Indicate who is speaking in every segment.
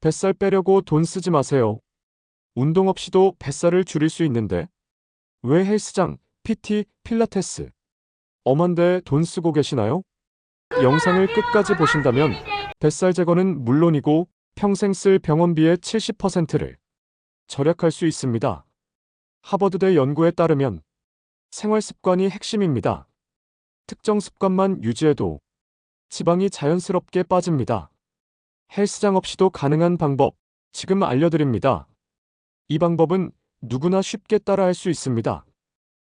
Speaker 1: 뱃살 빼려고 돈 쓰지 마세요. 운동 없이도 뱃살을 줄일 수 있는데 왜 헬스장, PT, 필라테스, 엄한데 돈 쓰고 계시나요? 영상을 끝까지 보신다면 뱃살 제거는 물론이고 평생 쓸 병원비의 70%를 절약할 수 있습니다. 하버드대 연구에 따르면 생활 습관이 핵심입니다. 특정 습관만 유지해도 지방이 자연스럽게 빠집니다. 헬스장 없이도 가능한 방법, 지금 알려드립니다. 이 방법은 누구나 쉽게 따라할 수 있습니다.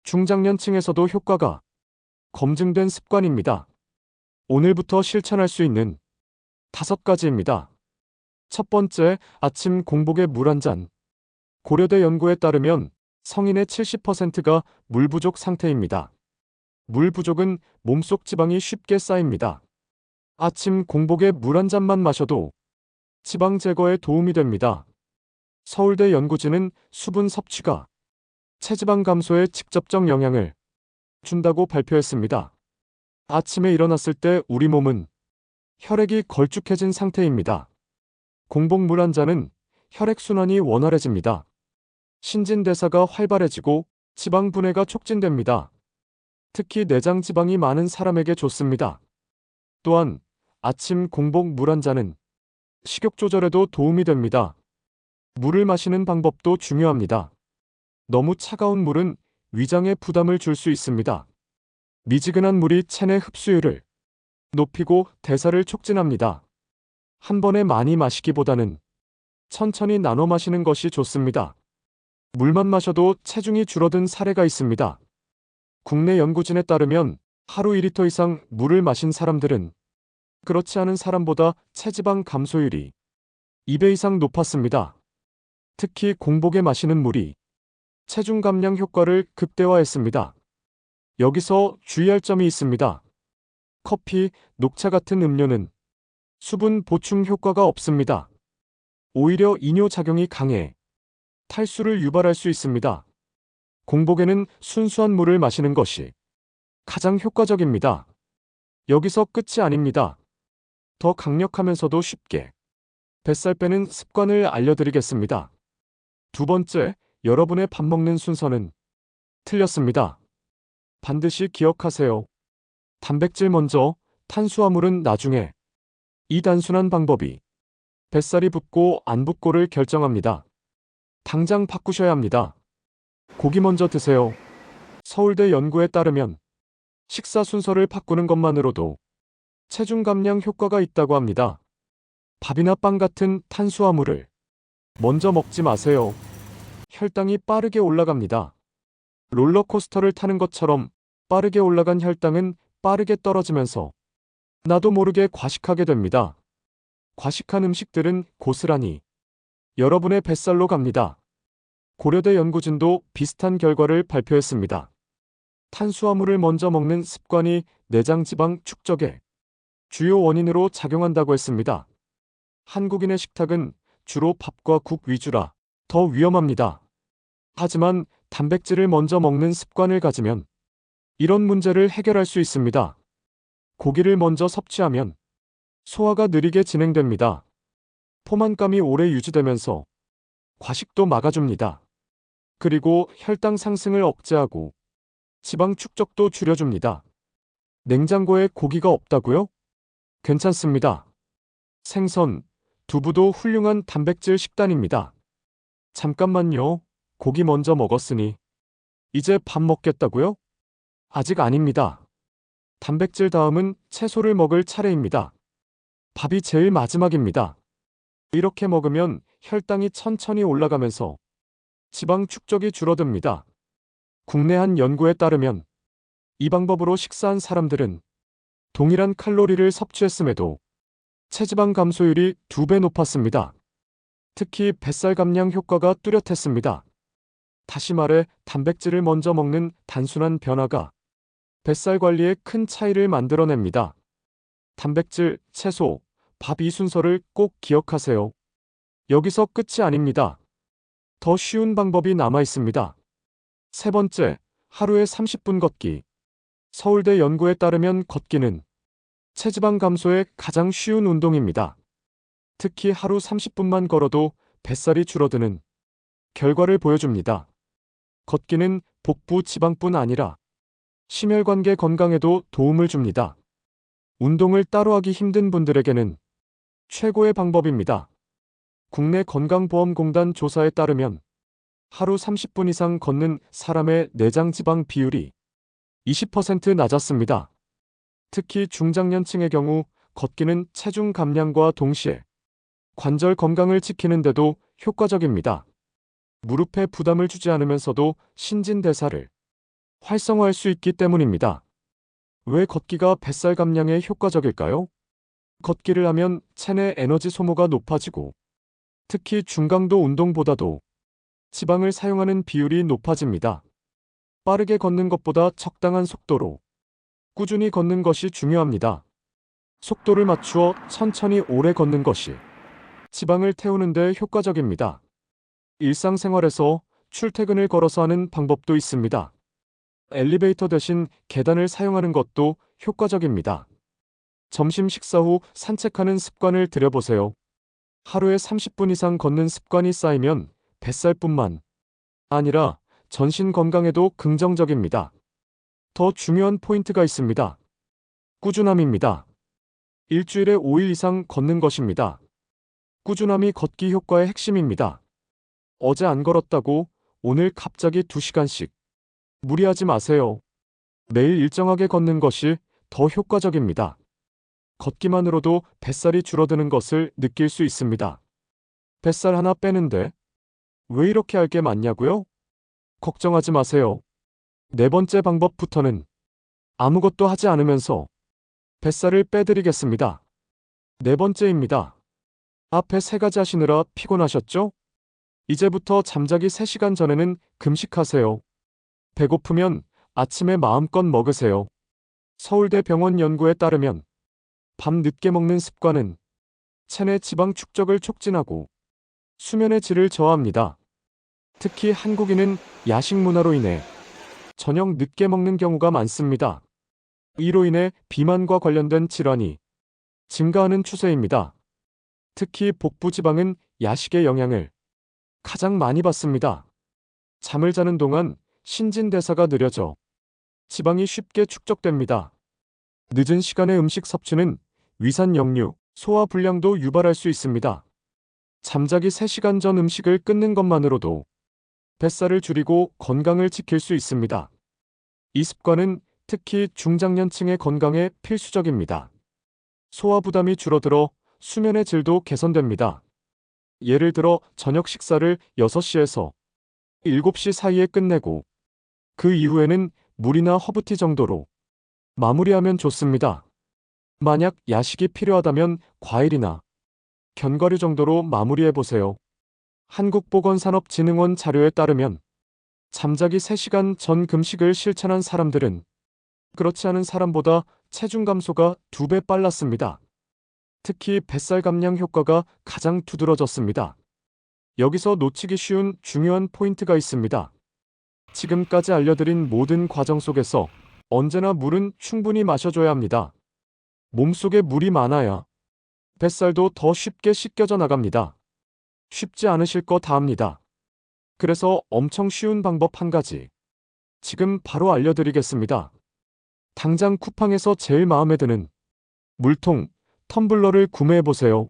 Speaker 1: 중장년층에서도 효과가 검증된 습관입니다. 오늘부터 실천할 수 있는 5가지입니다. 첫 번째, 아침 공복에 물 한 잔. 고려대 연구에 따르면 성인의 70%가 물 부족 상태입니다. 물 부족은 몸속 지방이 쉽게 쌓입니다. 아침 공복에 물 한 잔만 마셔도 지방 제거에 도움이 됩니다. 서울대 연구진은 수분 섭취가 체지방 감소에 직접적 영향을 준다고 발표했습니다. 아침에 일어났을 때 우리 몸은 혈액이 걸쭉해진 상태입니다. 공복 물 한 잔은 혈액순환이 원활해집니다. 신진대사가 활발해지고 지방 분해가 촉진됩니다. 특히 내장 지방이 많은 사람에게 좋습니다. 또한 아침 공복 물 한 잔은 식욕 조절에도 도움이 됩니다. 물을 마시는 방법도 중요합니다. 너무 차가운 물은 위장에 부담을 줄 수 있습니다. 미지근한 물이 체내 흡수율을 높이고 대사를 촉진합니다. 한 번에 많이 마시기보다는 천천히 나눠 마시는 것이 좋습니다. 물만 마셔도 체중이 줄어든 사례가 있습니다. 국내 연구진에 따르면 하루 2리터 이상 물을 마신 사람들은 그렇지 않은 사람보다 체지방 감소율이 2배 이상 높았습니다. 특히 공복에 마시는 물이 체중 감량 효과를 극대화했습니다. 여기서 주의할 점이 있습니다. 커피, 녹차 같은 음료는 수분 보충 효과가 없습니다. 오히려 이뇨작용이 강해 탈수를 유발할 수 있습니다. 공복에는 순수한 물을 마시는 것이 가장 효과적입니다. 여기서 끝이 아닙니다. 더 강력하면서도 쉽게 뱃살 빼는 습관을 알려드리겠습니다. 두 번째, 여러분의 밥 먹는 순서는 틀렸습니다. 반드시 기억하세요. 단백질 먼저, 탄수화물은 나중에. 이 단순한 방법이 뱃살이 붓고 안 붓고를 결정합니다. 당장 바꾸셔야 합니다. 고기 먼저 드세요. 서울대 연구에 따르면 식사 순서를 바꾸는 것만으로도 체중 감량 효과가 있다고 합니다. 밥이나 빵 같은 탄수화물을 먼저 먹지 마세요. 혈당이 빠르게 올라갑니다. 롤러코스터를 타는 것처럼 빠르게 올라간 혈당은 빠르게 떨어지면서 나도 모르게 과식하게 됩니다. 과식한 음식들은 고스란히 여러분의 뱃살로 갑니다. 고려대 연구진도 비슷한 결과를 발표했습니다. 탄수화물을 먼저 먹는 습관이 내장 지방 축적에 주요 원인으로 작용한다고 했습니다. 한국인의 식탁은 주로 밥과 국 위주라 더 위험합니다. 하지만 단백질을 먼저 먹는 습관을 가지면 이런 문제를 해결할 수 있습니다. 고기를 먼저 섭취하면 소화가 느리게 진행됩니다. 포만감이 오래 유지되면서 과식도 막아줍니다. 그리고 혈당 상승을 억제하고 지방 축적도 줄여줍니다. 냉장고에 고기가 없다고요? 괜찮습니다. 생선, 두부도 훌륭한 단백질 식단입니다. 잠깐만요. 고기 먼저 먹었으니 이제 밥 먹겠다고요? 아직 아닙니다. 단백질 다음은 채소를 먹을 차례입니다. 밥이 제일 마지막입니다. 이렇게 먹으면 혈당이 천천히 올라가면서 지방 축적이 줄어듭니다. 국내 한 연구에 따르면 이 방법으로 식사한 사람들은 동일한 칼로리를 섭취했음에도 체지방 감소율이 2배 높았습니다. 특히 뱃살 감량 효과가 뚜렷했습니다. 다시 말해 단백질을 먼저 먹는 단순한 변화가 뱃살 관리에 큰 차이를 만들어냅니다. 단백질, 채소, 밥 이 순서를 꼭 기억하세요. 여기서 끝이 아닙니다. 더 쉬운 방법이 남아 있습니다. 세 번째, 하루에 30분 걷기. 서울대 연구에 따르면 걷기는 체지방 감소에 가장 쉬운 운동입니다. 특히 하루 30분만 걸어도 뱃살이 줄어드는 결과를 보여줍니다. 걷기는 복부 지방뿐 아니라 심혈관계 건강에도 도움을 줍니다. 운동을 따로 하기 힘든 분들에게는 최고의 방법입니다. 국내 건강보험공단 조사에 따르면 하루 30분 이상 걷는 사람의 내장 지방 비율이 20% 낮았습니다. 특히 중장년층의 경우 걷기는 체중 감량과 동시에 관절 건강을 지키는데도 효과적입니다. 무릎에 부담을 주지 않으면서도 신진대사를 활성화할 수 있기 때문입니다. 왜 걷기가 뱃살 감량에 효과적일까요? 걷기를 하면 체내 에너지 소모가 높아지고 특히 중강도 운동보다도 지방을 사용하는 비율이 높아집니다. 빠르게 걷는 것보다 적당한 속도로 꾸준히 걷는 것이 중요합니다. 속도를 맞추어 천천히 오래 걷는 것이 지방을 태우는 데 효과적입니다. 일상생활에서 출퇴근을 걸어서 하는 방법도 있습니다. 엘리베이터 대신 계단을 사용하는 것도 효과적입니다. 점심 식사 후 산책하는 습관을 들여보세요. 하루에 30분 이상 걷는 습관이 쌓이면 뱃살뿐만 아니라 전신 건강에도 긍정적입니다. 더 중요한 포인트가 있습니다. 꾸준함입니다. 일주일에 5일 이상 걷는 것입니다. 꾸준함이 걷기 효과의 핵심입니다. 어제 안 걸었다고 오늘 갑자기 2시간씩 무리하지 마세요. 매일 일정하게 걷는 것이 더 효과적입니다. 걷기만으로도 뱃살이 줄어드는 것을 느낄 수 있습니다. 뱃살 하나 빼는데 왜 이렇게 할 게 많냐고요? 걱정하지 마세요. 네 번째 방법부터는 아무것도 하지 않으면서 뱃살을 빼드리겠습니다. 네 번째입니다. 앞에 세 가지 하시느라 피곤하셨죠? 이제부터 잠자기 3시간 전에는 금식하세요. 배고프면 아침에 마음껏 먹으세요. 서울대 병원 연구에 따르면 밤 늦게 먹는 습관은 체내 지방 축적을 촉진하고 수면의 질을 저하합니다. 특히 한국인은 야식 문화로 인해 저녁 늦게 먹는 경우가 많습니다. 이로 인해 비만과 관련된 질환이 증가하는 추세입니다. 특히 복부 지방은 야식의 영향을 가장 많이 받습니다. 잠을 자는 동안 신진대사가 느려져 지방이 쉽게 축적됩니다. 늦은 시간의 음식 섭취는 위산 역류, 소화 불량도 유발할 수 있습니다. 잠자기 3시간 전 음식을 끊는 것만으로도 뱃살을 줄이고 건강을 지킬 수 있습니다. 이 습관은 특히 중장년층의 건강에 필수적입니다. 소화 부담이 줄어들어 수면의 질도 개선됩니다. 예를 들어 저녁 식사를 6시에서 7시 사이에 끝내고 그 이후에는 물이나 허브티 정도로 마무리하면 좋습니다. 만약 야식이 필요하다면 과일이나 견과류 정도로 마무리해보세요. 한국보건산업진흥원 자료에 따르면 잠자기 3시간 전 금식을 실천한 사람들은 그렇지 않은 사람보다 체중 감소가 2배 빨랐습니다. 특히 뱃살 감량 효과가 가장 두드러졌습니다. 여기서 놓치기 쉬운 중요한 포인트가 있습니다. 지금까지 알려드린 모든 과정 속에서 언제나 물은 충분히 마셔줘야 합니다. 몸속에 물이 많아야 뱃살도 더 쉽게 씻겨져 나갑니다. 쉽지 않으실 거 다 합니다. 그래서 엄청 쉬운 방법 한 가지 지금 바로 알려드리겠습니다. 당장 쿠팡에서 제일 마음에 드는 물통, 텀블러를 구매해보세요.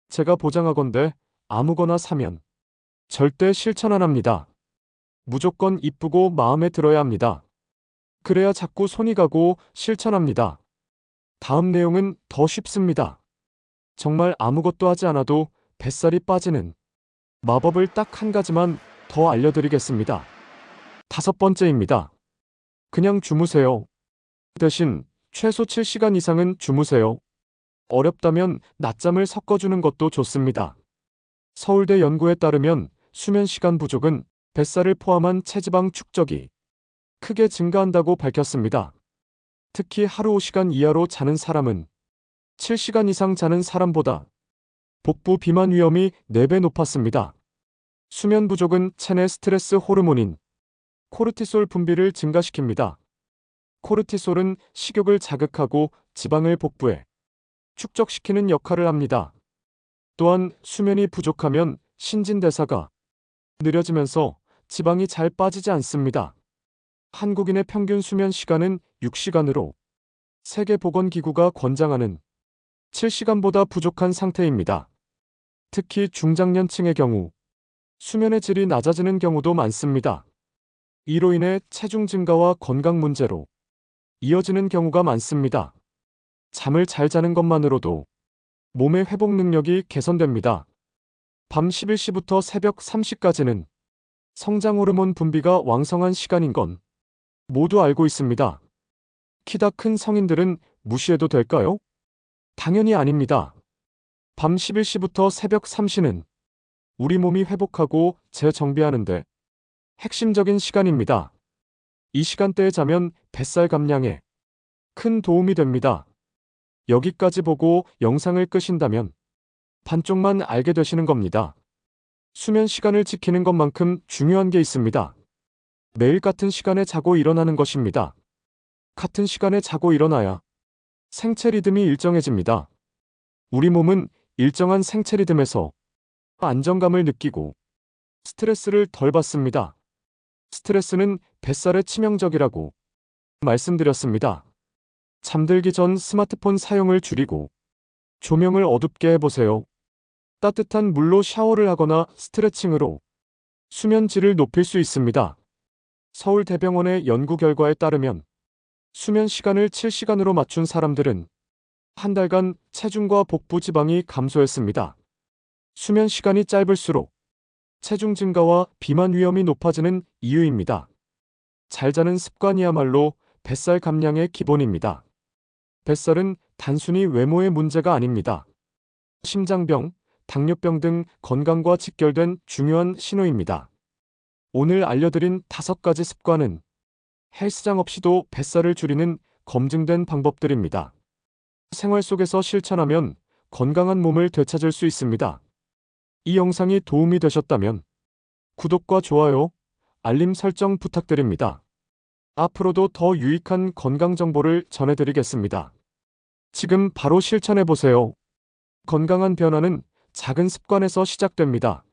Speaker 1: 제가 보장하건대 아무거나 사면 절대 실천 안 합니다. 무조건 이쁘고 마음에 들어야 합니다. 그래야 자꾸 손이 가고 실천합니다. 다음 내용은 더 쉽습니다. 정말 아무것도 하지 않아도 뱃살이 빠지는 마법을 딱 한 가지만 더 알려드리겠습니다. 5번째입니다. 그냥 주무세요. 대신 최소 7시간 이상은 주무세요. 어렵다면 낮잠을 섞어주는 것도 좋습니다. 서울대 연구에 따르면 수면 시간 부족은 뱃살을 포함한 체지방 축적이 크게 증가한다고 밝혔습니다. 특히 하루 5시간 이하로 자는 사람은 7시간 이상 자는 사람보다 복부 비만 위험이 4배 높았습니다. 수면 부족은 체내 스트레스 호르몬인 코르티솔 분비를 증가시킵니다. 코르티솔은 식욕을 자극하고 지방을 복부에 축적시키는 역할을 합니다. 또한 수면이 부족하면 신진대사가 느려지면서 지방이 잘 빠지지 않습니다. 한국인의 평균 수면 시간은 6시간으로 세계보건기구가 권장하는 7시간보다 부족한 상태입니다. 특히 중장년층의 경우 수면의 질이 낮아지는 경우도 많습니다. 이로 인해 체중 증가와 건강 문제로 이어지는 경우가 많습니다. 잠을 잘 자는 것만으로도 몸의 회복 능력이 개선됩니다. 밤 11시부터 새벽 3시까지는 성장 호르몬 분비가 왕성한 시간인 건 모두 알고 있습니다. 키가 큰 성인들은 무시해도 될까요? 당연히 아닙니다. 밤 11시부터 새벽 3시는 우리 몸이 회복하고 재정비하는데 핵심적인 시간입니다. 이 시간대에 자면 뱃살 감량에 큰 도움이 됩니다. 여기까지 보고 영상을 끄신다면 반쪽만 알게 되시는 겁니다. 수면 시간을 지키는 것만큼 중요한 게 있습니다. 매일 같은 시간에 자고 일어나는 것입니다. 같은 시간에 자고 일어나야 생체 리듬이 일정해집니다. 우리 몸은 일정한 생체 리듬에서 안정감을 느끼고 스트레스를 덜 받습니다. 스트레스는 뱃살에 치명적이라고 말씀드렸습니다. 잠들기 전 스마트폰 사용을 줄이고 조명을 어둡게 해보세요. 따뜻한 물로 샤워를 하거나 스트레칭으로 수면 질을 높일 수 있습니다. 서울대병원의 연구 결과에 따르면 수면 시간을 7시간으로 맞춘 사람들은 한 달간 체중과 복부 지방이 감소했습니다. 수면 시간이 짧을수록 체중 증가와 비만 위험이 높아지는 이유입니다. 잘 자는 습관이야말로 뱃살 감량의 기본입니다. 뱃살은 단순히 외모의 문제가 아닙니다. 심장병, 당뇨병 등 건강과 직결된 중요한 신호입니다. 오늘 알려드린 5가지 습관은 헬스장 없이도 뱃살을 줄이는 검증된 방법들입니다. 생활 속에서 실천하면 건강한 몸을 되찾을 수 있습니다. 이 영상이 도움이 되셨다면 구독과 좋아요, 알림 설정 부탁드립니다. 앞으로도 더 유익한 건강 정보를 전해드리겠습니다. 지금 바로 실천해보세요. 건강한 변화는 작은 습관에서 시작됩니다.